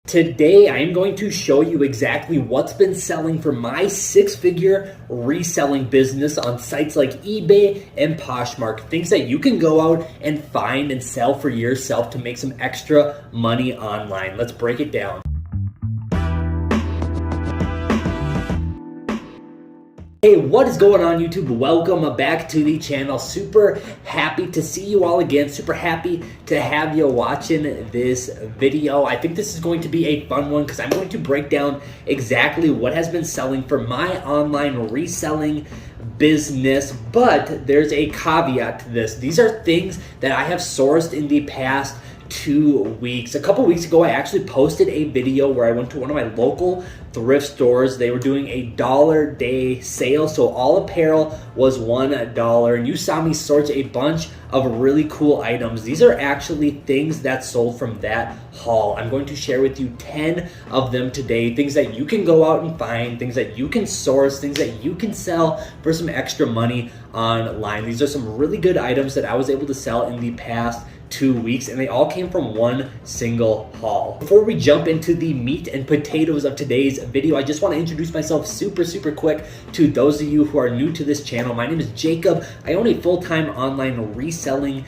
Today, I am going to show you exactly what's been selling for my six-figure reselling business on sites like eBay and Poshmark. Things that you can go out and find and sell for yourself to make some extra money online. Let's break it down. Hey, what is going on YouTube? Welcome back to the channel. Super happy to see you all again. Super happy to have you watching this video. I think this is going to be a fun one because I'm going to break down exactly what has been selling for my online reselling business, but there's a caveat to this. These are things that I have sourced in the past 2 weeks. A couple weeks ago, I actually posted a video where I went to one of my local thrift stores. They were doing a $1 day sale, so all apparel was $1, and you saw me source a bunch of really cool items. These are actually things that sold from that haul. I'm going to share with you 10 of them today, things that you can go out and find, things that you can source, things that you can sell for some extra money online. These are some really good items that I was able to sell in the past 2 weeks, and they all came from one single haul. Before we jump into the meat and potatoes of today's video, I just want to introduce myself super quick to those of you who are new to this channel. My name is Jacob. I own a full-time online reselling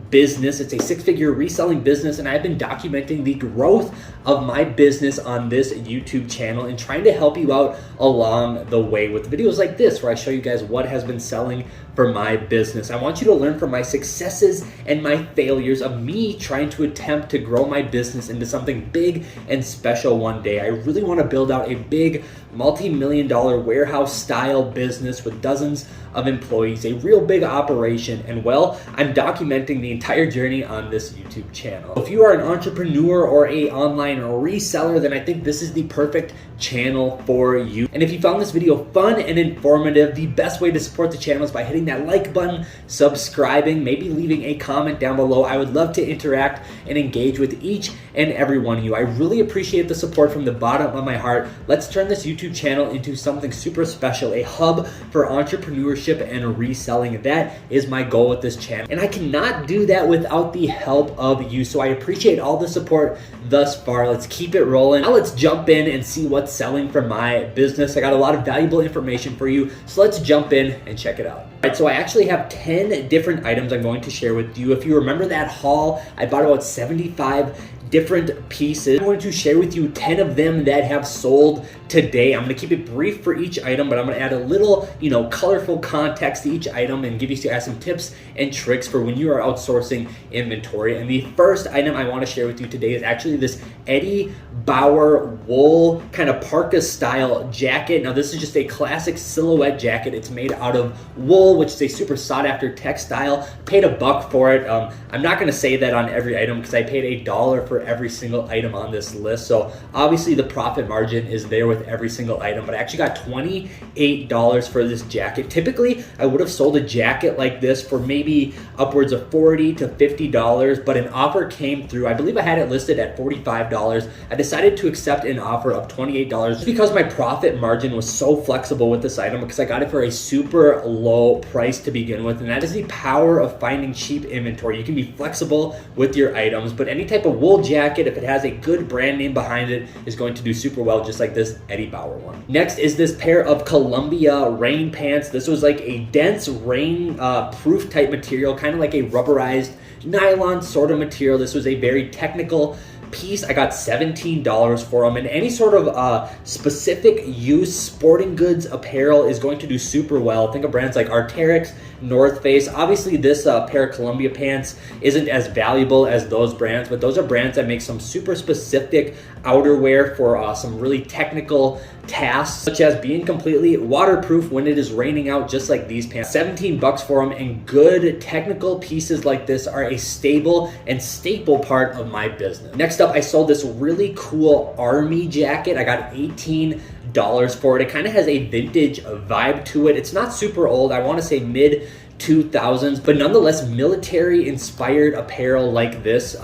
business. It's a six-figure reselling business, and I've been documenting the growth of my business on this YouTube channel and trying to help you out along the way with videos like this where I show you guys what has been selling for my business. I want you to learn from my successes and my failures of me trying to attempt to grow my business into something big and special one day. I really want to build out a big multi-million-dollar warehouse style business with dozens of employees, a real big operation, and well, I'm documenting the entire journey on this YouTube channel. If you are an entrepreneur or a online reseller, then I think this is the perfect channel for you. And if you found this video fun and informative, the best way to support the channel is by hitting that like button, subscribing, maybe leaving a comment down below. I would love to interact and engage with each and every one of you. I really appreciate the support from the bottom of my heart. Let's turn this YouTube channel into something super special, a hub for entrepreneurship and reselling. That is my goal with this channel, and I cannot do that without the help of you. So I appreciate all the support thus far. Let's keep it rolling. Now let's jump in and see what's selling for my business. I got a lot of valuable information for you, so let's jump in and check it out. All right, so I actually have 10 different items I'm going to share with you. If you remember that haul, I bought about 75 different pieces. I'm going to share with you 10 of them that have sold today. I'm going to keep it brief for each item, but I'm going to add a little, colorful context to each item and give you guys some tips and tricks for when you are outsourcing inventory. And the first item I want to share with you today is actually this Eddie Bauer wool kind of parka style jacket. Now this is just a classic silhouette jacket. It's made out of wool, which is a super sought after textile. Paid $1 for it. I'm not going to say that on every item because I paid $1 for every single item on this list. So obviously the profit margin is there with every single item, but I actually got $28 for this jacket. Typically I would have sold a jacket like this for maybe upwards of $40 to $50, but an offer came through. I believe I had it listed at $45. I decided to accept an offer of $28 just because my profit margin was so flexible with this item, because I got it for a super low price to begin with. And that is the power of finding cheap inventory. You can be flexible with your items, but any type of wool jacket, if it has a good brand name behind it, is going to do super well, just like this Eddie Bauer one. Next is this pair of Columbia rain pants. This was like a dense rain proof type material, kind of like a rubberized nylon sort of material. This was a very technical piece. I got $17 for them, and any sort of specific use sporting goods apparel is going to do super well. Think of brands like Arbitrage, North Face. Obviously this pair of Columbia pants isn't as valuable as those brands, but those are brands that make some super specific outerwear for some really technical tasks, such as being completely waterproof when it is raining out, just like these pants. $17 for them, and good technical pieces like this are a stable and staple part of my business. Next up, I sold this really cool army jacket. I got $18 for it. It kind of has a vintage vibe to it. It's not super old. I want to say mid 2000s, but nonetheless military inspired apparel like this.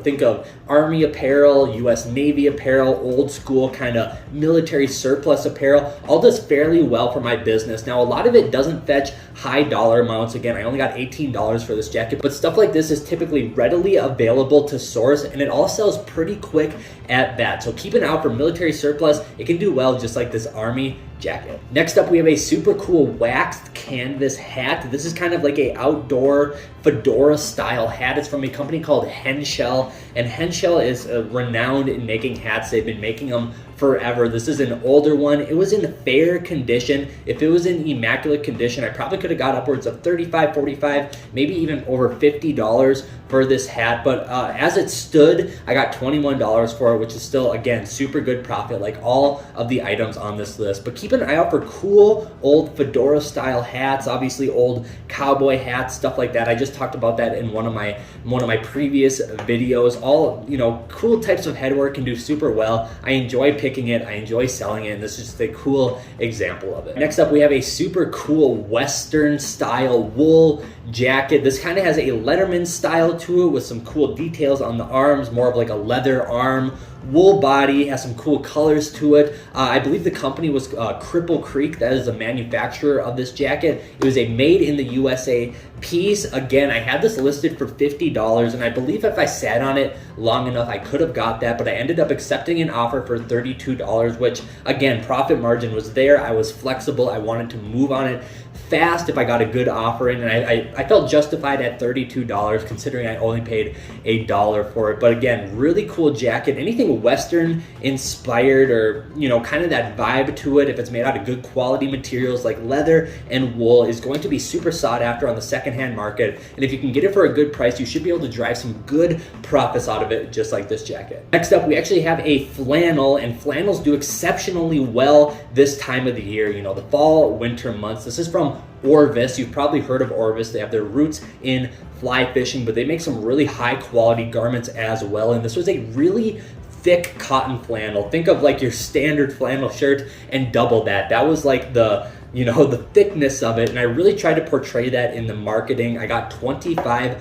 Think of Army apparel, US Navy apparel, old school kind of military surplus apparel, all does fairly well for my business. Now, a lot of it doesn't fetch high dollar amounts. Again, I only got $18 for this jacket, but stuff like this is typically readily available to source, and it all sells pretty quick at that. So keep an eye out for military surplus. It can do well just like this Army jacket. Next up, we have a super cool waxed canvas hat. This is kind of like a outdoor fedora style hat. It's from a company called Henschel, and Henschel is renowned in making hats. They've been making them forever. This is an older one. It was in fair condition. If it was in immaculate condition, I probably could have got upwards of $35, $45, maybe even over $50 for this hat. But as it stood, I got $21 for it, which is still, again, super good profit, like all of the items on this list. But keep an eye out for cool old fedora style hats, obviously old cowboy hats, stuff like that. I just talked about that in one of my previous videos. All, you know, cool types of headwear can do super well. I enjoy picking it, I enjoy selling it, and this is just a cool example of it. Next up, we have a super cool Western style wool jacket. This kind of has a Letterman style to it with some cool details on the arms, more of like a leather arm. Wool body, has some cool colors to it. I believe the company was Cripple Creek. That is the manufacturer of this jacket. It was a made in the USA piece. Again, I had this listed for $50, and I believe if I sat on it long enough, I could have got that, but I ended up accepting an offer for $32, which, again, profit margin was there. I was flexible. I wanted to move on it fast if I got a good offer in, and I felt justified at $32 considering I only paid $1 for it. But again, really cool jacket. Anything Western inspired, or, you know, kind of that vibe to it, if it's made out of good quality materials like leather and wool, is going to be super sought after on the secondhand market. And if you can get it for a good price, you should be able to drive some good profits out of it, just like this jacket. Next up, we actually have a flannel, and flannels do exceptionally well this time of the year, you know, the fall, winter months. This is from Orvis. You've probably heard of Orvis. They have their roots in fly fishing, but they make some really high quality garments as well. And this was a really thick cotton flannel. Think of like your standard flannel shirt and double that. That was like the, you know, the thickness of it. And I really tried to portray that in the marketing. I got $25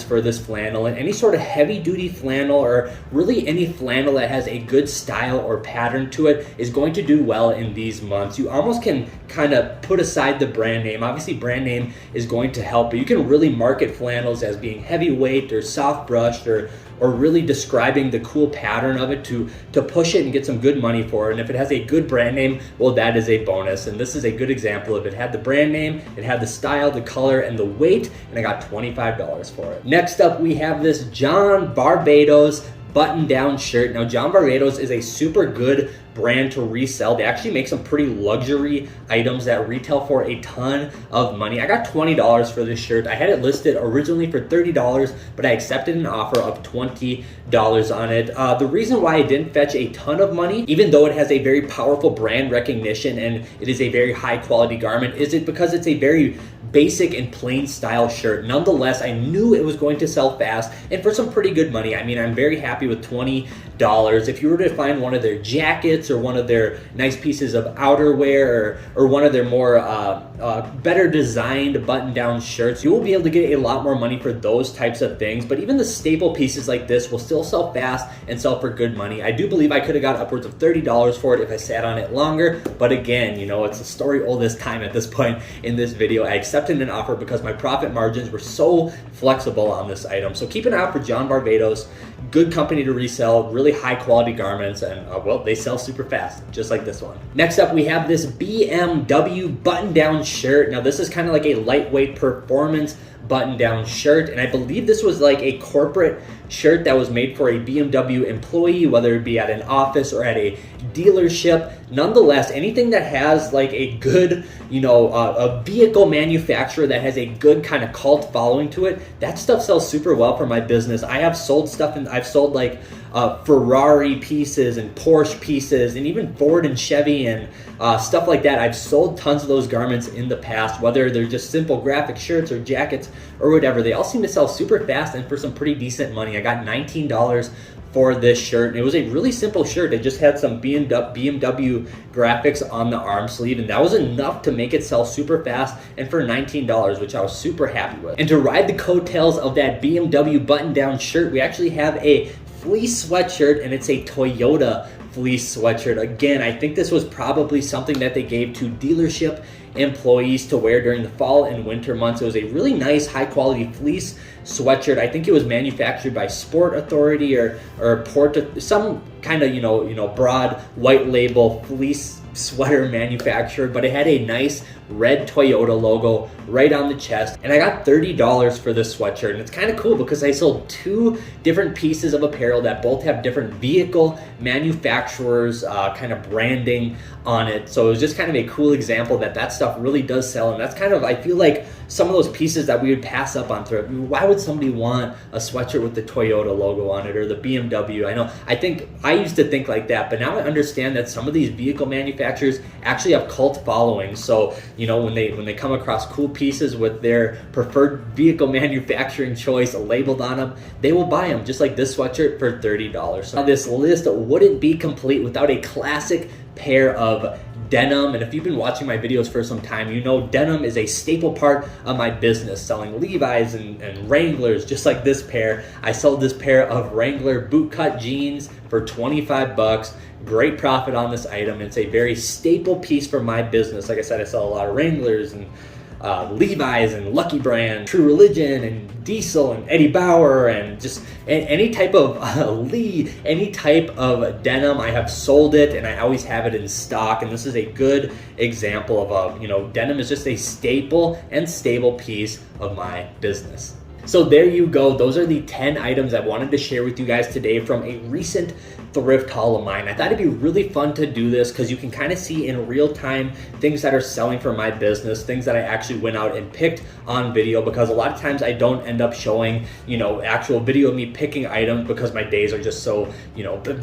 for this flannel, and any sort of heavy duty flannel, or really any flannel that has a good style or pattern to it, is going to do well in these months. You almost can kind of put aside the brand name. Obviously brand name is going to help, but you can really market flannels as being heavyweight or soft brushed, or really describing the cool pattern of it to push it and get some good money for it. And if it has a good brand name, well, that is a bonus. And this is a good example of it. It had the brand name, it had the style, the color, and the weight, and I got $25 for it. Next up, we have this John Barbados button-down shirt. Now, John Barbados is a super good brand to resell. They actually make some pretty luxury items that retail for a ton of money. I got $20 for this shirt. I had it listed originally for $30, but I accepted an offer of $20 on it. The reason why it didn't fetch a ton of money, even though it has a very powerful brand recognition and it is a very high quality garment, is it because it's a very basic and plain style shirt. Nonetheless, I knew it was going to sell fast and for some pretty good money. I mean, I'm very happy with $20. If you were to find one of their jackets or one of their nice pieces of outerwear, or one of their more better designed button-down shirts, you will be able to get a lot more money for those types of things. But even the staple pieces like this will still sell fast and sell for good money. I do believe I could have got upwards of $30 for it if I sat on it longer. But again, you know, it's a story old as time at this point in this video. I accepted an offer because my profit margins were so flexible on this item. So keep an eye out for John Barbados. Good company to resell, really high quality garments, and well, they sell super fast, just like this one. Next up, we have this BMW button-down shirt. Now, this is kind of like a lightweight performance button-down shirt, and I believe this was like a corporate shirt that was made for a BMW employee, whether it be at an office or at a dealership. Nonetheless, anything that has like a good, you know, a vehicle manufacturer that has a good kind of cult following to it, that stuff sells super well for my business. I have sold stuff, and I've sold like Ferrari pieces and Porsche pieces, and even Ford and Chevy and stuff like that. I've sold tons of those garments in the past, whether they're just simple graphic shirts or jackets or whatever. They all seem to sell super fast and for some pretty decent money. I got $19 for this shirt. And it was a really simple shirt. It just had some BMW graphics on the arm sleeve, and that was enough to make it sell super fast and for $19, which I was super happy with. And to ride the coattails of that BMW button-down shirt, we actually have a fleece sweatshirt, and it's a Toyota fleece sweatshirt. Again, I think this was probably something that they gave to dealership employees to wear during the fall and winter months. It was a really nice, high quality fleece sweatshirt. I think it was manufactured by Sport Authority or some kind of broad white label fleece sweater manufacturer, but it had a nice red Toyota logo right on the chest, and I got $30 for this sweatshirt. And it's kind of cool because I sold two different pieces of apparel that both have different vehicle manufacturers kind of branding on it. So it was just kind of a cool example that stuff really does sell, and that's kind of, I feel like, some of those pieces that we would pass up on thrift. Why would somebody want a sweatshirt with the Toyota logo on it or the BMW? I used to think like that, but now I understand that some of these vehicle manufacturers actually have cult followings. So, when they come across cool pieces with their preferred vehicle manufacturing choice labeled on them, they will buy them, just like this sweatshirt for $30. So now this list wouldn't be complete without a classic pair of denim. And if you've been watching my videos for some time, you know denim is a staple part of my business, selling Levi's and Wranglers, just like this pair. I sold this pair of Wrangler bootcut jeans for 25 bucks. Great profit on this item. It's a very staple piece for my business. Like I said, I sell a lot of Wranglers and Levi's and Lucky Brand, True Religion and Diesel and Eddie Bauer, and just any type of any type of denim. I have sold it, and I always have it in stock. And this is a good example of denim is just a staple and stable piece of my business. So there you go. Those are the 10 items I wanted to share with you guys today from a recent thrift haul of mine. I thought it'd be really fun to do this because you can kind of see in real time things that are selling for my business, things that I actually went out and picked on video, because a lot of times I don't end up showing, actual video of me picking items because my days are just so,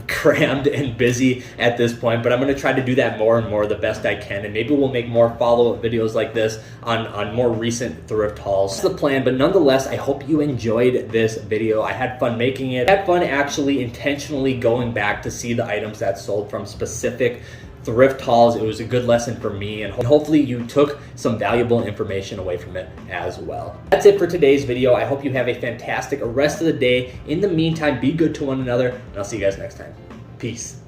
crammed and busy at this point. But I'm going to try to do that more and more the best I can. And maybe we'll make more follow-up videos like this on more recent thrift hauls. That's the plan. But nonetheless, I hope you enjoyed this video. I had fun making it. I had fun actually intentionally going back to see the items that sold from specific thrift hauls. It was a good lesson for me, and hopefully you took some valuable information away from it as well. That's it for today's video. I hope you have a fantastic rest of the day. In the meantime, be good to one another, and I'll see you guys next time. Peace.